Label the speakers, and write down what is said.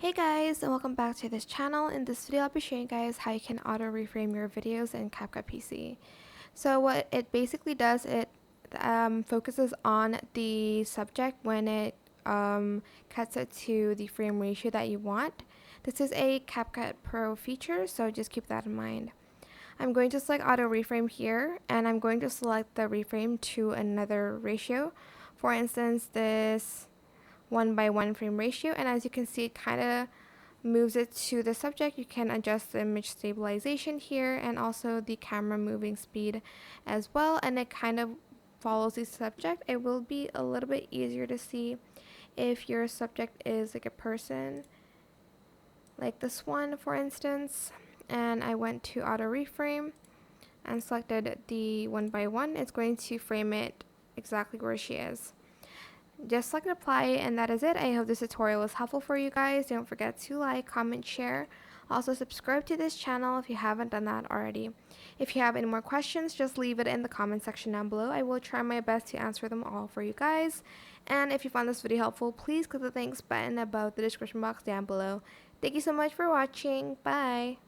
Speaker 1: Hey guys, and welcome back to this channel. In this video I'll be showing you guys how you can auto reframe your videos in CapCut PC. So what it basically does, it focuses on the subject when it cuts it to the frame ratio that you want. This is a CapCut Pro feature, so just keep that in mind. I'm going to select auto reframe here, and I'm going to select the reframe to another ratio. For instance, this 1:1 frame ratio, and as you can see, it kind of moves it to the subject. You can adjust the image stabilization here and also the camera moving speed as well, and it kind of follows the subject. It will be a little bit easier to see if your subject is like a person, like this one for instance. And I went to auto reframe and selected the 1:1. It's going to frame it exactly where she is. Just select apply, and that is it. I hope this tutorial was helpful for you guys. Don't forget to like, comment, share. Also subscribe to this channel if you haven't done that already. If you have any more questions, just leave it in the comment section down below. I will try my best to answer them all for you guys. And if you found this video helpful, please click the thanks button above the description box down below. Thank you so much for watching. Bye!